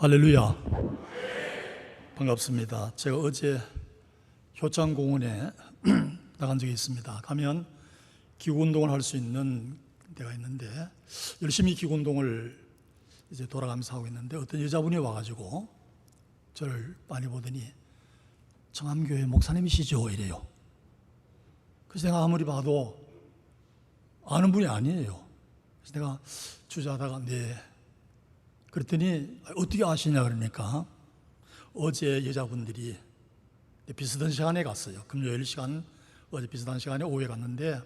할렐루야. 반갑습니다. 제가 어제 효창공원에 나간 적이 있습니다. 가면 기구운동을 할 수 있는 데가 있는데 열심히 기구운동을 이제 돌아가면서 하고 있는데 어떤 여자분이 와가지고 저를 많이 보더니 청암교회 목사님이시죠? 이래요. 그래서 내가 아무리 봐도 아는 분이 아니에요. 그래서 내가 주저하다가 네. 그랬더니 어떻게 아시냐 그러니까 어제 여자분들이 비슷한 시간에 갔어요. 금요일 시간, 어제 비슷한 시간에 오후에 갔는데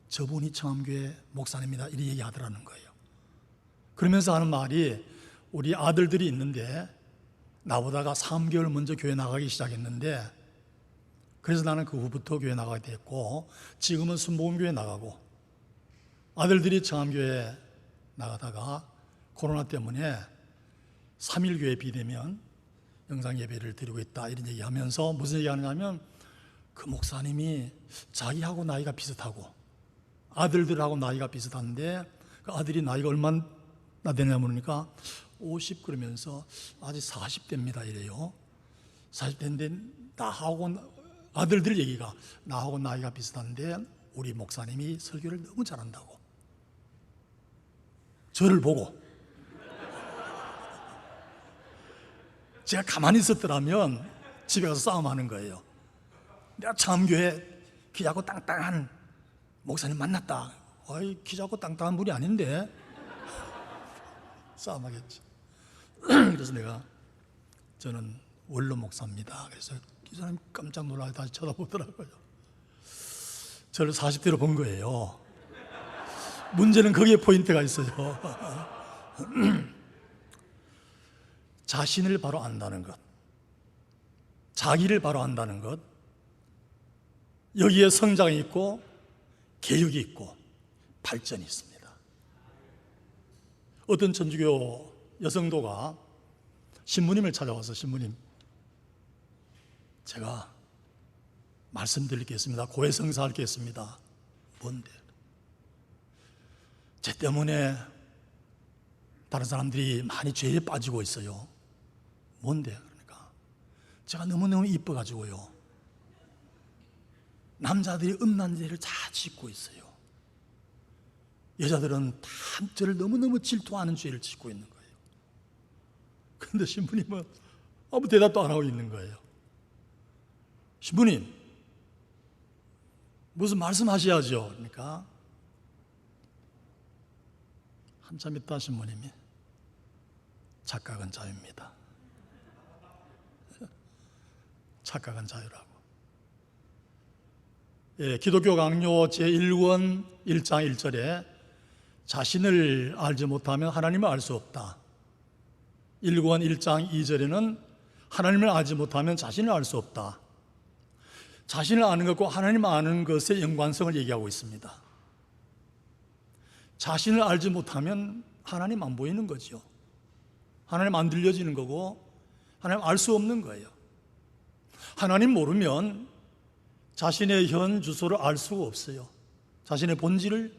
저분이 청암교회 목사님이다 이렇게 얘기하더라는 거예요. 그러면서 하는 말이 우리 아들들이 있는데 나보다가 3개월 먼저 교회 나가기 시작했는데 그래서 나는 그 후부터 교회 나가게 됐고 지금은 순복음교회 나가고 아들들이 청암교회 나가다가 코로나 때문에 3.1교회 비대면 영상 예배를 드리고 있다 이런 얘기하면서 무슨 얘기하느냐면 그 목사님이 자기하고 나이가 비슷하고 아들들하고 나이가 비슷한데 그 아들이 나이가 얼마나 되냐 물으니까 50 그러면서 아직 40대입니다 이래요. 40대인데 나하고 아들들 얘기가 나하고 나이가 비슷한데 우리 목사님이 설교를 너무 잘한다고 저를 보고 제가 가만히 있었더라면 집에 가서 싸움하는 거예요. 내가 청암교회 키 작고 땅땅한 목사님 만났다. 어이, 키 작고 땅땅한 분이 아닌데 싸움하겠지. 그래서 내가 저는 원로 목사입니다. 그래서 이 사람이 깜짝 놀라서 다시 쳐다보더라고요. 저를 40대로 본 거예요. 문제는 거기에 포인트가 있어요. 자신을 바로 안다는 것, 자기를 바로 안다는 것, 여기에 성장이 있고 개혁이 있고 발전이 있습니다. 어떤 천주교 여성도가 신부님을 찾아와서 신부님 제가 말씀드릴 게 있습니다. 고해성사할 게 있습니다. 뭔데? 제 때문에 다른 사람들이 많이 죄에 빠지고 있어요. 뭔데? 그러니까 제가 너무너무 이뻐가지고요 남자들이 음란 죄를 다 짓고 있어요. 여자들은 다 저를 너무너무 질투하는 죄를 짓고 있는 거예요. 그런데 신부님은 아무 대답도 안 하고 있는 거예요. 신부님 무슨 말씀하셔야죠. 그러니까 한참 있다 신부님이 착각은 자유입니다. 착각은 자유라고. 예, 기독교 강요 제1권 1장 1절에 자신을 알지 못하면 하나님을 알 수 없다. 1권 1장 2절에는 하나님을 알지 못하면 자신을 알 수 없다. 자신을 아는 것과 하나님을 아는 것의 연관성을 얘기하고 있습니다. 자신을 알지 못하면 하나님 안 보이는 거죠. 하나님 안 들려지는 거고 하나님 알 수 없는 거예요. 하나님 모르면 자신의 현 주소를 알 수가 없어요. 자신의 본질을,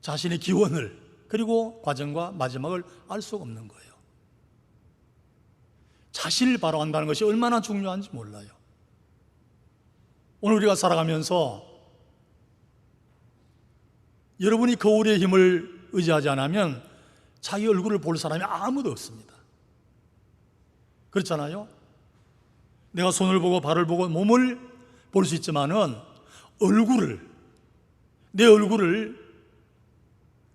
자신의 기원을, 그리고 과정과 마지막을 알 수가 없는 거예요. 자신을 바로 안다는 것이 얼마나 중요한지 몰라요. 오늘 우리가 살아가면서 여러분이 거울의 힘을 의지하지 않으면 자기 얼굴을 볼 사람이 아무도 없습니다. 그렇잖아요? 내가 손을 보고 발을 보고 몸을 볼 수 있지만은 내 얼굴을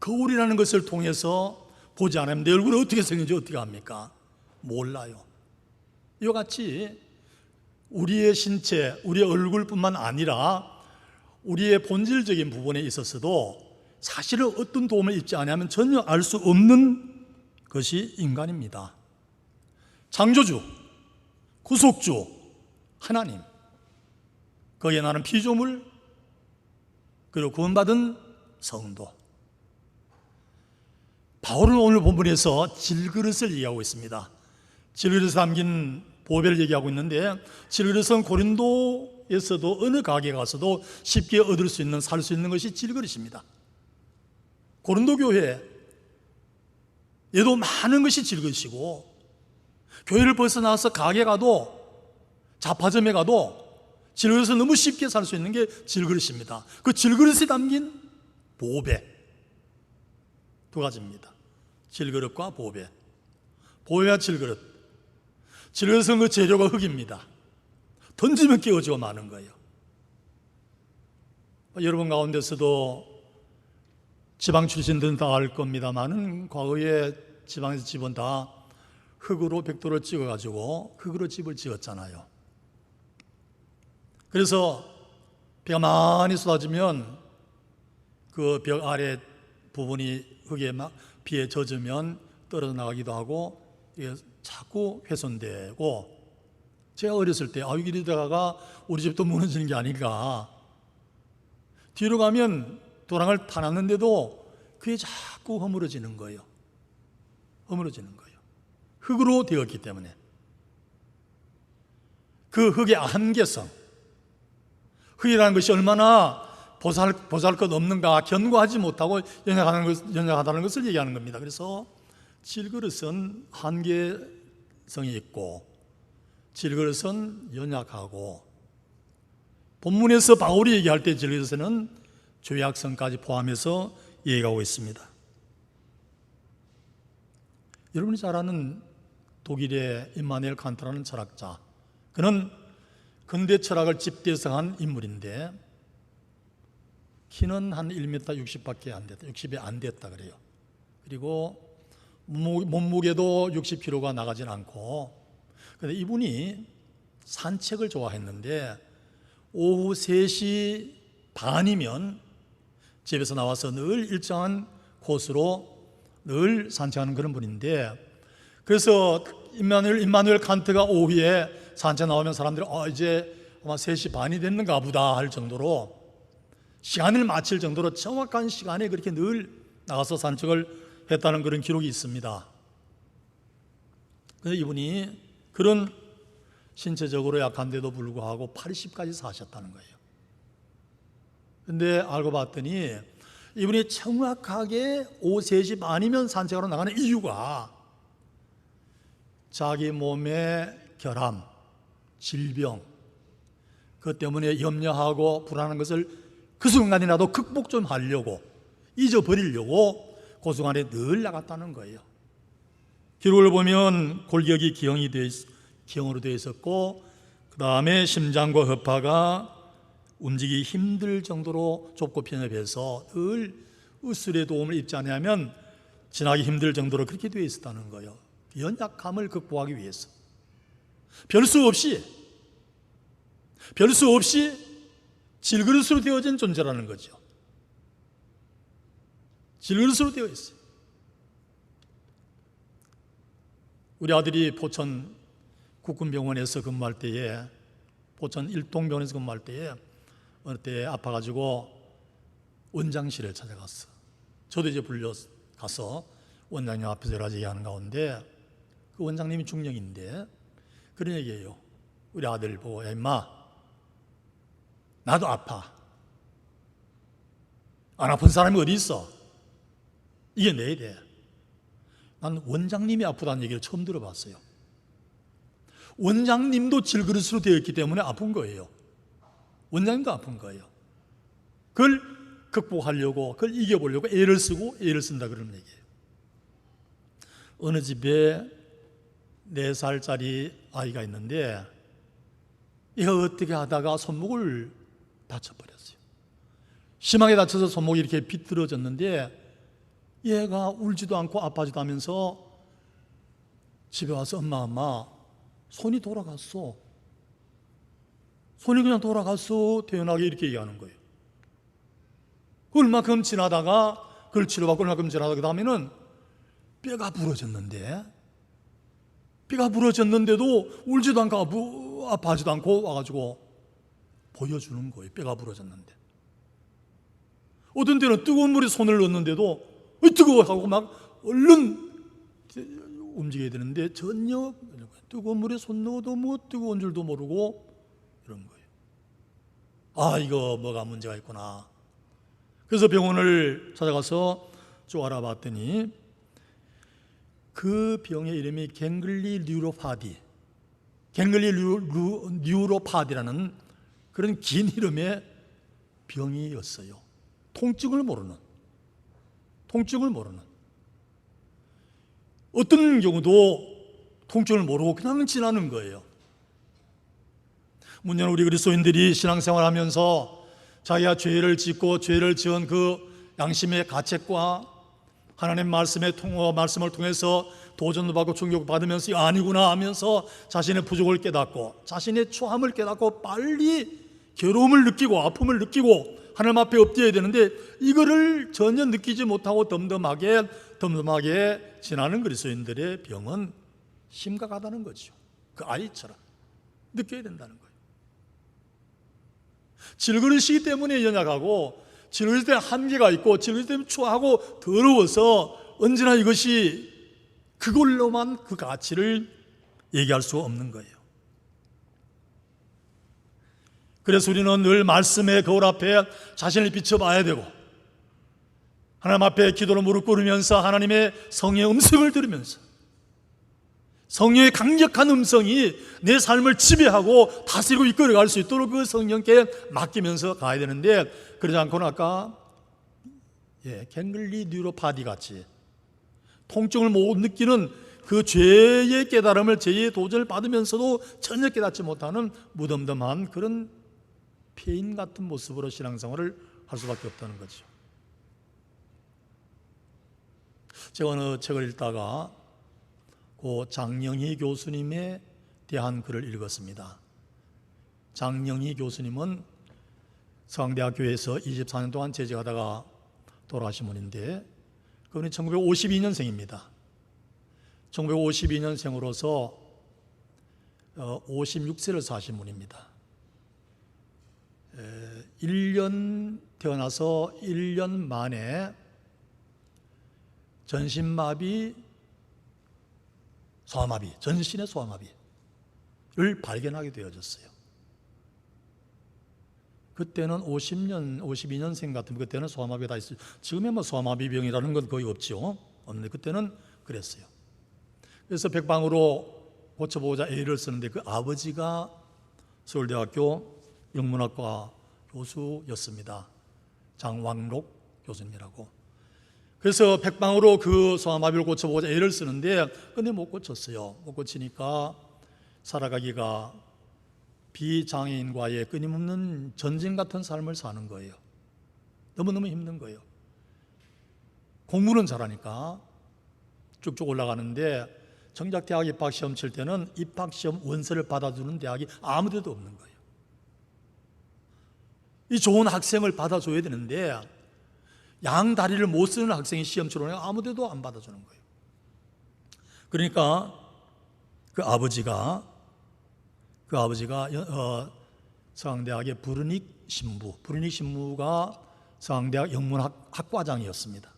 거울이라는 것을 통해서 보지 않으면 내 얼굴이 어떻게 생긴지 어떻게 압니까? 몰라요. 이와 같이 우리의 신체, 우리의 얼굴뿐만 아니라 우리의 본질적인 부분에 있어서도 사실은 어떤 도움을 입지 않으면 전혀 알 수 없는 것이 인간입니다. 창조주, 구속주, 하나님, 거기에 나는 피조물, 그리고 구원받은 성도. 바울은 오늘 본문에서 질그릇을 얘기하고 있습니다. 질그릇에 담긴 보배를 얘기하고 있는데 질그릇은 고린도에서도 어느 가게 가서도 쉽게 얻을 수 있는, 살 수 있는 것이 질그릇입니다. 고린도 교회 얘도 많은 것이 질그릇이고 교회를 벗어나서 가게 가도 잡화점에 가도 질그릇을 너무 쉽게 살 수 있는 게 질그릇입니다. 그 질그릇에 담긴 보배 두 가지입니다. 질그릇과 보배. 보배와 질그릇. 질그릇은 그 재료가 흙입니다. 던지면 깨어지고 마는 거예요. 여러분 가운데서도 지방 출신들은 다 알 겁니다만은 과거에 지방에서 집은 다 흙으로 벽돌을 찍어가지고 흙으로 집을 지었잖아요. 그래서 비가 많이 쏟아지면 그 벽 아래 부분이 흙에 막 비에 젖으면 떨어져 나가기도 하고 이게 자꾸 훼손되고, 제가 어렸을 때 이러다가 우리 집도 무너지는 게 아닌가, 뒤로 가면 도랑을 타놨는데도 그게 자꾸 허물어지는 거예요. 허물어지는 거예요. 흙으로 되었기 때문에. 그 흙의 한계성, 흙이라는 것이 얼마나 보잘것 없는가 견고하지 못하고 연약하다는 것을 얘기하는 겁니다. 그래서 질그릇은 한계성이 있고 질그릇은 연약하고, 본문에서 바울이 얘기할 때 질그릇에는 죄악성까지 포함해서 얘기하고 있습니다. 여러분이 잘 아는 독일의 임마누엘 칸트라는 철학자, 그는 근대 철학을 집대성한 인물인데 키는 한 1m 60밖에 안 됐다. 60이 안 됐다 그래요. 그리고 몸무게도 60kg가 나가진 않고, 그런데 이분이 산책을 좋아했는데 오후 3시 반이면 집에서 나와서 늘 일정한 코스로 늘 산책하는 그런 분인데, 그래서 임마누엘 칸트가 오후에 산책 나오면 사람들이 이제 아마 3시 반이 됐는가 보다 할 정도로, 시간을 맞출 정도로 정확한 시간에 그렇게 늘 나가서 산책을 했다는 그런 기록이 있습니다. 그런데 이분이 그런 신체적으로 약한데도 불구하고 80까지 사셨다는 거예요. 그런데 알고 봤더니 이분이 정확하게 오후 3시 반이면 산책하러 나가는 이유가 자기 몸의 결함, 질병, 그것 때문에 염려하고 불안한 것을 그 순간이라도 극복 좀 하려고, 잊어버리려고 그 순간에 늘 나갔다는 거예요. 기록을 보면 골격이 기형으로 되어 있었고, 그 다음에 심장과 허파가 움직이기 힘들 정도로 좁고 편협해서 늘 의술의 도움을 입지 않으면 지나기 힘들 정도로 그렇게 되어 있었다는 거예요. 연약함을 극복하기 위해서 별 수 없이 질그릇으로 되어진 존재라는 거죠. 질그릇으로 되어 있어요. 우리 아들이 포천 국군병원에서 근무할 때에, 포천 일동병원에서 근무할 때에 어느 때 아파가지고 원장실을 찾아갔어. 저도 이제 불려가서 원장님 앞에서 여러 가지 얘기하는 가운데 그 원장님이 중령인데 그런 얘기예요. 우리 아들 보고, 야 임마, 나도 아파. 안 아픈 사람이 어디 있어? 이게 내 일이야. 난 원장님이 아프다는 얘기를 처음 들어봤어요. 원장님도 질그릇으로 되어 있기 때문에 아픈 거예요. 원장님도 아픈 거예요. 그걸 극복하려고, 그걸 이겨보려고 애를 쓴다 그런 얘기예요. 어느 집에 4살짜리 아이가 있는데 얘가 어떻게 하다가 손목을 다쳐버렸어요. 심하게 다쳐서 손목이 이렇게 비틀어졌는데 얘가 울지도 않고 아파지도 하면서 집에 와서 엄마 손이 돌아갔어. 손이 그냥 돌아갔어. 태연하게 이렇게 얘기하는 거예요. 얼마큼 지나다가 그걸 치료받고 얼마큼 지나다가 그 다음에는 뼈가 부러졌는데도 울지도 않고 아파하지도 않고 와가지고 보여주는 거예요. 뼈가 부러졌는데. 어떤 때는 뜨거운 물에 손을 넣었는데도 뜨거워 하고 막 얼른 움직여야 되는데 전혀 뜨거운 물에 손 넣어도 뭐 뜨거운 줄도 모르고 이런 거예요. 이거 뭐가 문제가 있구나. 그래서 병원을 찾아가서 쭉 알아봤더니 그 병의 이름이 갱글리 뉴로파디라는 그런 긴 이름의 병이었어요. 통증을 모르는 어떤 경우도 통증을 모르고 그냥 지나는 거예요. 문제는 우리 그리스도인들이 신앙생활하면서 자기가 죄를 짓고 죄를 지은 그 양심의 가책과 하나님 말씀을 통해서 도전도 받고 충격을 받으면서 아니구나 하면서 자신의 부족을 깨닫고 자신의 초함을 깨닫고 빨리 괴로움을 느끼고 아픔을 느끼고 하나님 앞에 엎드려야 되는데 이거를 전혀 느끼지 못하고 덤덤하게 지나는 그리스도인들의 병은 심각하다는 거죠. 그 아이처럼 느껴야 된다는 거예요. 질그릇이기 때문에 연약하고 질그릇 때문에 한계가 있고 질그릇 때문에 추하고 더러워서 언제나 이것이 그걸로만 그 가치를 얘기할 수 없는 거예요. 그래서 우리는 늘 말씀의 거울 앞에 자신을 비춰봐야 되고 하나님 앞에 기도로 무릎 꿇으면서 하나님의 성령의 음성을 들으면서 성령의 강력한 음성이 내 삶을 지배하고 다스리고 이끌어갈 수 있도록 그 성령께 맡기면서 가야 되는데 그러지 않고는 아까 갱글리 뉴로파디 같이 통증을 못 느끼는 그 죄의 깨달음을 죄의 도전을 받으면서도 전혀 깨닫지 못하는 무덤덤한 그런 폐인 같은 모습으로 신앙생활을 할 수밖에 없다는 거죠. 제가 어느 책을 읽다가 고 장영희 교수님에 대한 글을 읽었습니다. 장영희 교수님은 서강대학교에서 24년 동안 재직하다가 돌아가신 분인데 그분이 1952년생입니다. 1952년생으로서 56세를 사신 분입니다. 1년 태어나서 1년 만에 전신의 소아마비를 발견하게 되어졌어요. 그때는 52년생 같으면 그때는 소아마비가 다 있어요. 지금은 뭐 소아마비병이라는 건 거의 없죠. 없는데 그때는 그랬어요. 그래서 백방으로 고쳐보고자 애를 쓰는데 그 아버지가 서울대학교 영문학과 교수였습니다. 장왕록 교수님이라고. 그래서 백방으로 그 소아마비를 고쳐보고자 애를 쓰는데 근데 못 고쳤어요. 못 고치니까 살아가기가 비장애인과의 끊임없는 전쟁 같은 삶을 사는 거예요. 너무너무 힘든 거예요. 공부는 잘하니까 쭉쭉 올라가는데 정작 대학 입학시험 칠 때는 입학시험 원서를 받아주는 대학이 아무 데도 없는 거예요. 이 좋은 학생을 받아줘야 되는데 양 다리를 못 쓰는 학생이 시험 치러 오니까 아무 데도 안 받아주는 거예요. 그러니까 그 아버지가 서강대학의 브르닉 신부가 서강대학 영문학 학과장이었습니다.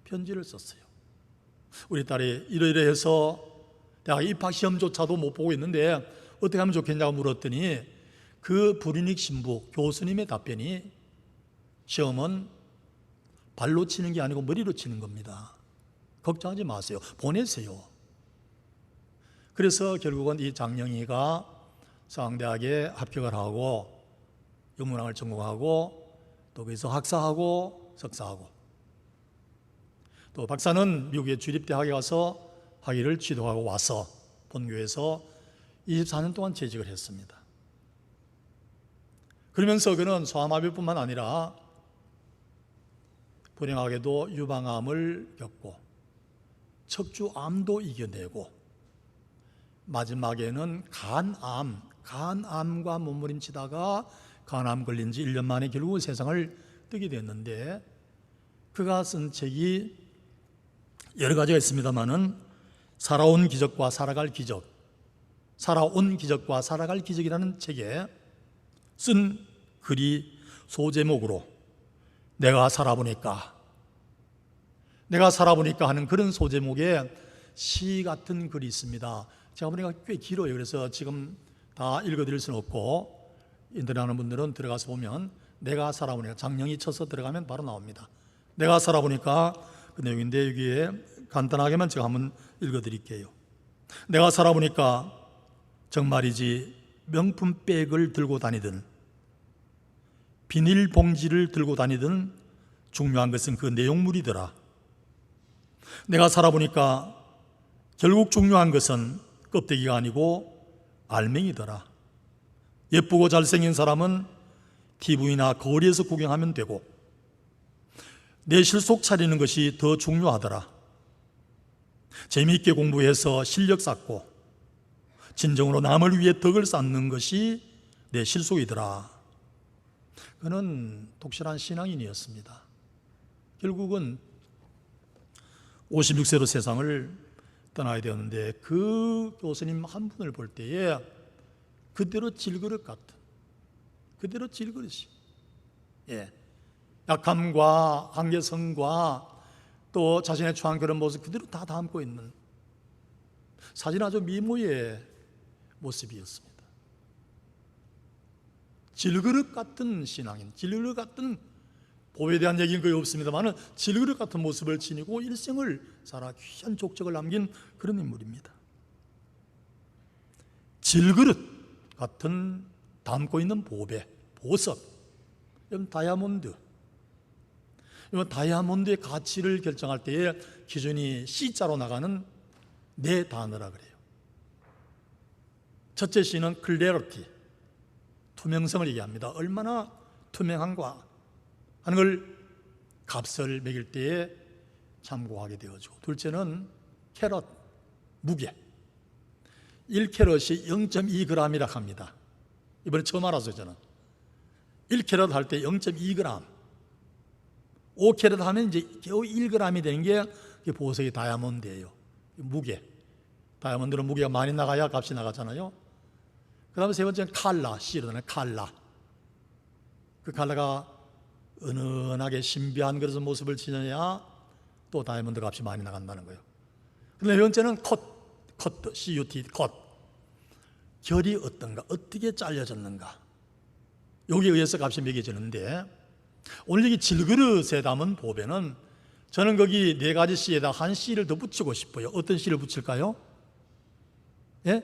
편지를 썼어요. 우리 딸이 이러이러해서 대학 입학시험조차도 못 보고 있는데 어떻게 하면 좋겠냐고 물었더니 그 브르닉 신부 교수님의 답변이 시험은 발로 치는 게 아니고 머리로 치는 겁니다. 걱정하지 마세요. 보내세요. 그래서 결국은 이 장영희가 서강대학에 합격을 하고 영문학을 전공하고 또 거기서 학사하고 석사하고 또 박사는 미국의 주립대학에 가서 학위를 취득하고 와서 본교에서 24년 동안 재직을 했습니다. 그러면서 그는 소아마비뿐만 아니라 불행하게도 유방암을 겪고 척추암도 이겨내고 마지막에는 간암과 몸부림치다가 간암 걸린 지 1년 만에 결국 세상을 뜨게 됐는데 그가 쓴 책이 여러 가지가 있습니다만은 살아온 기적과 살아갈 기적이라는 책에 쓴 글이 소제목으로 내가 살아보니까 하는 그런 소제목의 시 같은 글이 있습니다. 제가 보니까 꽤 길어요. 그래서 지금 다 읽어드릴 수는 없고 인터넷 하는 분들은 들어가서 보면 내가 살아보니까 장영희 쳐서 들어가면 바로 나옵니다. 내가 살아보니까 그 내용인데 여기에 간단하게만 제가 한번 읽어드릴게요. 내가 살아보니까 정말이지 명품 백을 들고 다니든 비닐봉지를 들고 다니든 중요한 것은 그 내용물이더라. 내가 살아보니까 결국 중요한 것은 껍데기가 아니고 알맹이더라. 예쁘고 잘생긴 사람은 TV나 거리에서 구경하면 되고 내 실속 차리는 것이 더 중요하더라. 재미있게 공부해서 실력 쌓고 진정으로 남을 위해 덕을 쌓는 것이 내 실속이더라. 그는 독실한 신앙인이었습니다. 결국은 56세로 세상을 떠나야 되었는데 그 교수님 한 분을 볼 때에 그대로 질그릇 같은, 그대로 질그릇이, 약함과 한계성과 또 자신의 처한 그런 모습 그대로 다 담고 있는 사진 아주 미모의 모습이었습니다. 질그릇 같은 신앙인, 질그릇 같은 보배에 대한 얘기는 거의 없습니다만 질그릇 같은 모습을 지니고 일생을 살아 귀한 족적을 남긴 그런 인물입니다. 질그릇 같은 담고 있는 보배, 보석, 이건 다이아몬드. 이건 다이아몬드의 가치를 결정할 때에 기준이 C자로 나가는 네 단어라 그래요. 첫째 C는 clarity, 투명성을 얘기합니다. 얼마나 투명한가 하는 걸 값을 매길 때에 참고하게 되어지고, 둘째는 캐럿, 무게. 1캐럿이 0.2g이라고 합니다. 이번에 처음 알았어요. 저는 1캐럿 할 때 0.2g, 5캐럿 하면 이제 겨우 1g이 되는 게 보석이 다이아몬드예요. 무게. 다이아몬드는 무게가 많이 나가야 값이 나가잖아요. 그 다음에 세 번째는 칼라, C로 나는 칼라. 그 칼라가 은은하게 신비한 그런 모습을 지녀야 또 다이아몬드 값이 많이 나간다는 거예요. 그런데 네 번째는 컷, CUT, 컷. 결이 어떤가, 어떻게 잘려졌는가. 여기에 의해서 값이 매겨지는데, 오늘 여기 질그릇에 담은 보배는 저는 거기 네 가지 C에다 한 C를 더 붙이고 싶어요. 어떤 C를 붙일까요? 예?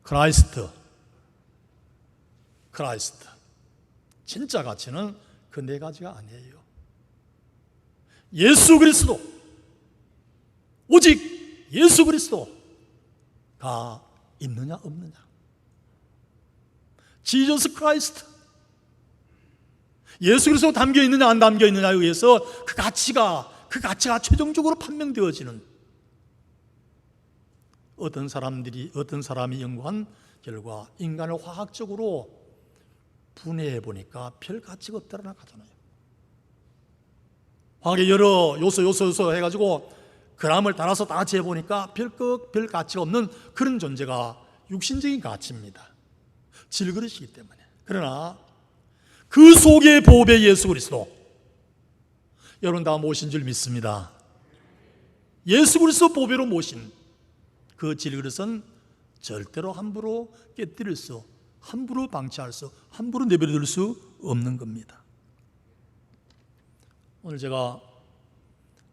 크라이스트. 진짜 가치는 그 네 가지가 아니에요. 예수 그리스도, 오직 예수 그리스도가 있느냐 없느냐. 지저스 크라이스트. 예수 그리스도 담겨 있느냐 안 담겨 있느냐에 의해서 그 가치가 최종적으로 판명되어지는, 어떤 사람이 연구한 결과 인간을 화학적으로 분해해 보니까 별 가치가 없다라고 하잖아요. 화학의 여러 요소 해가지고 그람을 따라서 다 재보니까 별 가치가 없는 그런 존재가 육신적인 가치입니다. 질그릇이기 때문에. 그러나 그 속에 보배 예수 그리스도, 여러분 다 모신 줄 믿습니다. 예수 그리스도 보배로 모신 그 질그릇은 절대로 함부로 깨뜨릴 수, 함부로 방치할 수, 함부로 내버려둘 수 없는 겁니다. 오늘 제가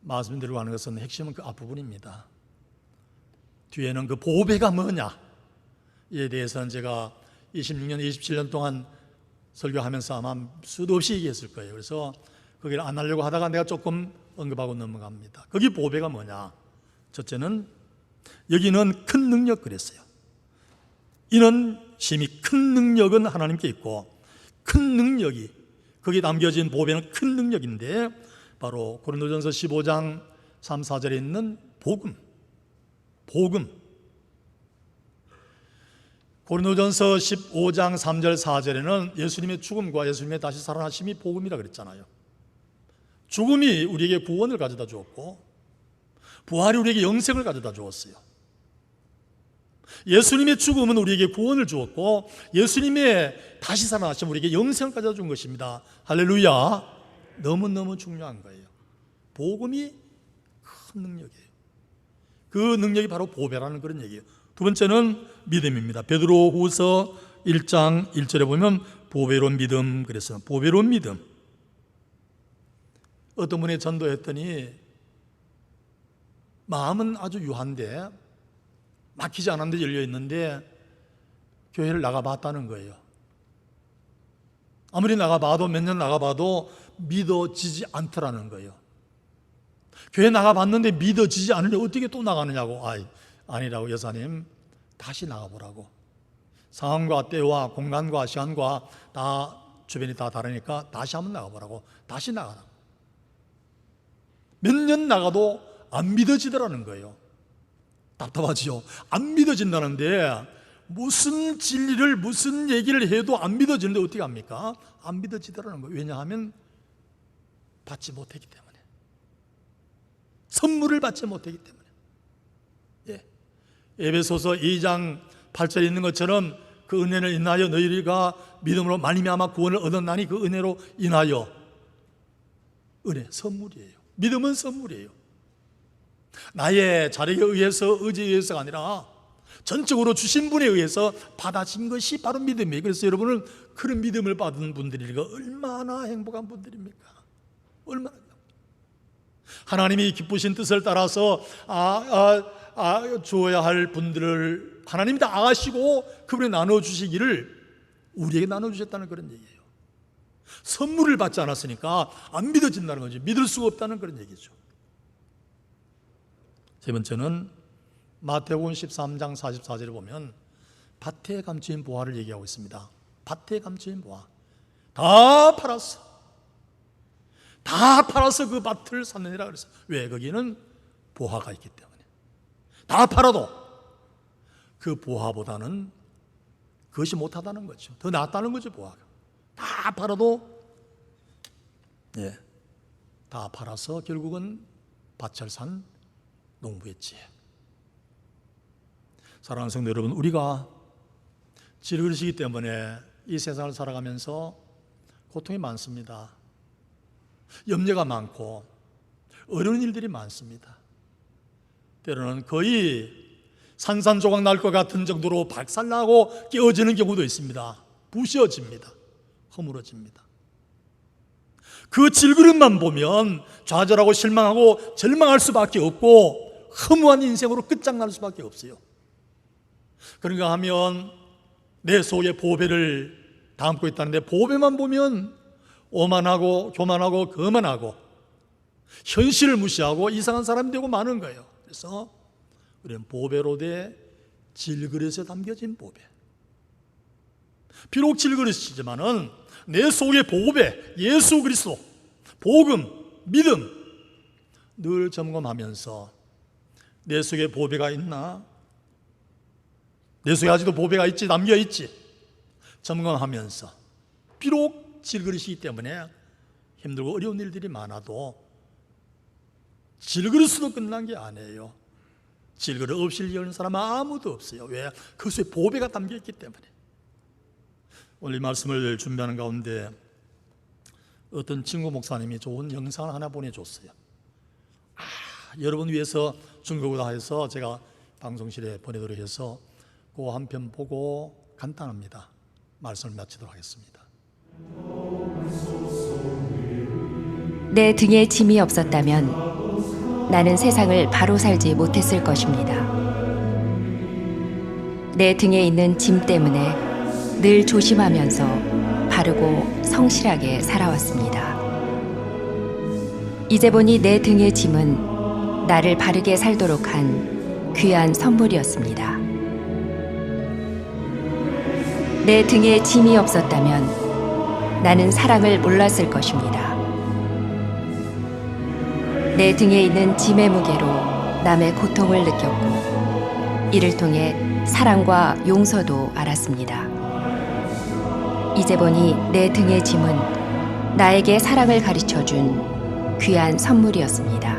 말씀드리려고 하는 것은 핵심은 그 앞부분입니다. 뒤에는 그 보배가 뭐냐에 대해서는 제가 26년, 27년 동안 설교하면서 아마 수도 없이 얘기했을 거예요. 그래서 거기를 안 하려고 하다가 내가 조금 언급하고 넘어갑니다. 거기 보배가 뭐냐? 첫째는 여기는 큰 능력 그랬어요. 이는 심히 큰 능력은 하나님께 있고, 큰 능력이, 거기에 담겨진 보배는 큰 능력인데 바로 고린도전서 15장 3, 4절에 있는 복음. 고린도전서 15장 3절 4절에는 예수님의 죽음과 예수님의 다시 살아나심이 복음이라 그랬잖아요. 죽음이 우리에게 구원을 가져다 주었고 부활이 우리에게 영생을 가져다 주었어요. 예수님의 죽음은 우리에게 구원을 주었고 예수님의 다시 살아나심 우리에게 영생을 가져다 준 것입니다. 할렐루야. 너무너무 중요한 거예요. 복음이 큰 능력이에요. 그 능력이 바로 보배라는 그런 얘기예요. 두 번째는 믿음입니다. 베드로후서 1장 1절에 보면 보배로운 믿음 그랬어요. 보배로운 믿음. 어떤 분이 전도했더니 마음은 아주 유한데 막히지 않았는데 열려 있는데 교회를 나가봤다는 거예요. 아무리 나가봐도 몇 년 나가봐도 믿어지지 않더라는 거예요. 교회 나가봤는데 믿어지지 않으니 어떻게 또 나가느냐고. 아니라고. 여사님, 다시 나가보라고. 상황과 때와 공간과 시간과 다 주변이 다 다르니까 다시 한번 나가보라고. 다시 나가라고. 몇 년 나가도 안 믿어지더라는 거예요. 답답하지요. 안 믿어진다는데 무슨 진리를 무슨 얘기를 해도 안 믿어지는데 어떻게 합니까? 안 믿어지더라는 거예요. 왜냐하면 받지 못했기 때문에, 선물을 받지 못했기 때문에. 에베소서 2장 8절에 있는 것처럼 그 은혜를 인하여 너희가 믿음으로 말미암아 구원을 얻었나니 그 은혜로 인하여. 은혜, 선물이에요. 믿음은 선물이에요. 나의 자력에 의해서, 의지에 의해서가 아니라 전적으로 주신 분에 의해서 받아진 것이 바로 믿음이에요. 그래서 여러분은 그런 믿음을 받은 분들이니까 얼마나 행복한 분들입니까? 얼마나. 하나님이 기쁘신 뜻을 따라서 주어야 할 분들을 하나님이 다 아시고 그분이 나눠주시기를 우리에게 나눠주셨다는 그런 얘기예요. 선물을 받지 않았으니까 안 믿어진다는 거죠. 믿을 수가 없다는 그런 얘기죠. 세 번째는 마태복음 13장 44절에 보면 밭에 감추인 보화를 얘기하고 있습니다. 밭에 감추인 보화. 다 팔아서 그 밭을 샀느니라 그랬어. 왜? 거기는 보화가 있기 때문에. 다 팔아도 그 보화보다는 그것이 못하다는 거죠. 더 낫다는 거죠. 보화가 다 팔아도, 다 팔아서 결국은 밭을 산 농부의 지혜. 사랑하는 성도 여러분, 우리가 질그릇이기 때문에 이 세상을 살아가면서 고통이 많습니다. 염려가 많고 어려운 일들이 많습니다. 때로는 거의 산산조각 날 것 같은 정도로 박살나고 깨어지는 경우도 있습니다. 부셔집니다. 허물어집니다. 그 질그릇만 보면 좌절하고 실망하고 절망할 수밖에 없고 허무한 인생으로 끝장날 수밖에 없어요. 그런가 하면 내 속에 보배를 담고 있다는데 보배만 보면 오만하고 교만하고 거만하고 현실을 무시하고 이상한 사람이 되고 마는 거예요. 그래서 우리는 보배로 돼 질그릇에 담겨진 보배. 비록 질그릇이지만은 내 속의 보배, 예수 그리스도, 복음, 믿음 늘 점검하면서 내 속에 보배가 있나? 내 속에 아직도 보배가 있지, 남겨있지 점검하면서, 비록 질그릇이기 때문에 힘들고 어려운 일들이 많아도 질그릇으로 끝난 게 아니에요. 질그릇 없이 여는 사람은 아무도 없어요. 왜? 그 속에 보배가 담겨있기 때문에. 오늘 이 말씀을 준비하는 가운데 어떤 친구 목사님이 좋은 영상을 하나 보내줬어요. 여러분 위해서 준 거구나 해서 제가 방송실에 보내도록 해서 그 한 편 보고 간단합니다. 말씀을 마치도록 하겠습니다. 내 등에 짐이 없었다면 나는 세상을 바로 살지 못했을 것입니다. 내 등에 있는 짐 때문에 늘 조심하면서 바르고 성실하게 살아왔습니다. 이제 보니 내 등의 짐은 나를 바르게 살도록 한 귀한 선물이었습니다. 내 등에 짐이 없었다면 나는 사랑을 몰랐을 것입니다. 내 등에 있는 짐의 무게로 남의 고통을 느꼈고 이를 통해 사랑과 용서도 알았습니다. 이제 보니 내 등의 짐은 나에게 사랑을 가르쳐준 귀한 선물이었습니다.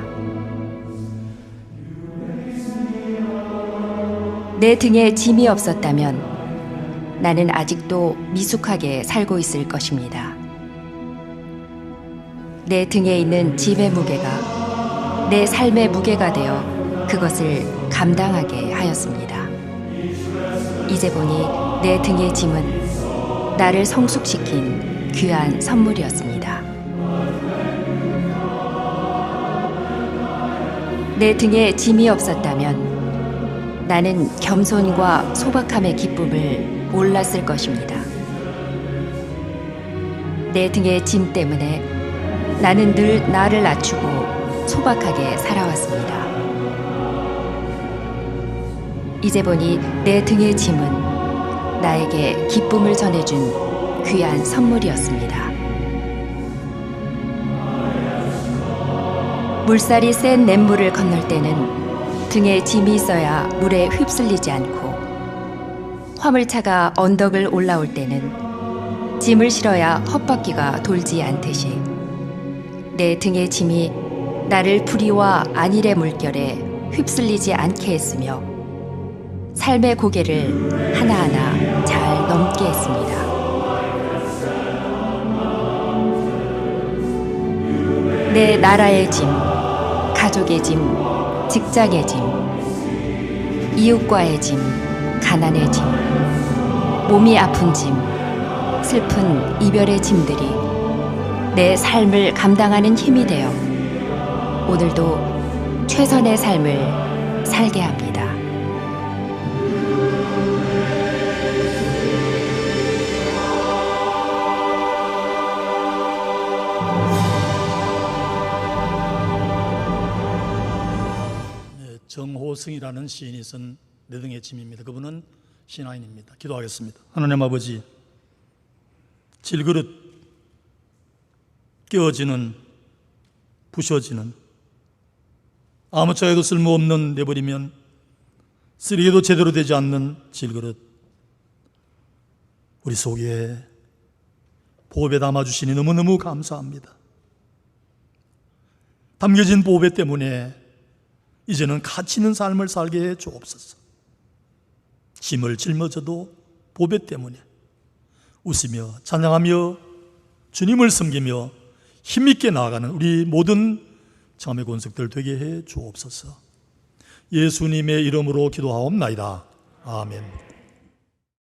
내 등에 짐이 없었다면 나는 아직도 미숙하게 살고 있을 것입니다. 내 등에 있는 짐의 무게가 내 삶의 무게가 되어 그것을 감당하게 하였습니다. 이제 보니 내 등의 짐은 나를 성숙시킨 귀한 선물이었습니다. 내 등에 짐이 없었다면 나는 겸손과 소박함의 기쁨을 몰랐을 것입니다. 내 등의 짐 때문에 나는 늘 나를 낮추고 소박하게 살아왔습니다. 이제 보니 내 등의 짐은 나에게 기쁨을 전해준 귀한 선물이었습니다. 물살이 센 냇물을 건널 때는 등에 짐이 있어야 물에 휩쓸리지 않고, 화물차가 언덕을 올라올 때는 짐을 실어야 헛바퀴가 돌지 않듯이 내 등의 짐이 나를 불의와 안일의 물결에 휩쓸리지 않게 했으며 삶의 고개를 하나하나 잘 넘게 했습니다. 내 나라의 짐, 가족의 짐, 직장의 짐, 이웃과의 짐, 가난의 짐, 몸이 아픈 짐, 슬픈 이별의 짐들이 내 삶을 감당하는 힘이 되어 오늘도 최선의 삶을 살게 합니다. 정호승이라는 시인이 쓴 내 등의 짐입니다. 그분은 신하인입니다. 기도하겠습니다. 하나님 아버지, 질그릇 깨어지는, 부셔지는, 아무짝에도 쓸모없는, 내버리면 쓰레기도 제대로 되지 않는 질그릇, 우리 속에 보배 담아주시니 너무너무 감사합니다. 담겨진 보배 때문에 이제는 가치 있는 삶을 살게 해 주옵소서. 짐을 짊어져도 보배 때문에 웃으며 찬양하며 주님을 섬기며 힘있게 나아가는 우리 모든 자매 권속들 되게 해 주옵소서. 예수님의 이름으로 기도하옵나이다. 아멘.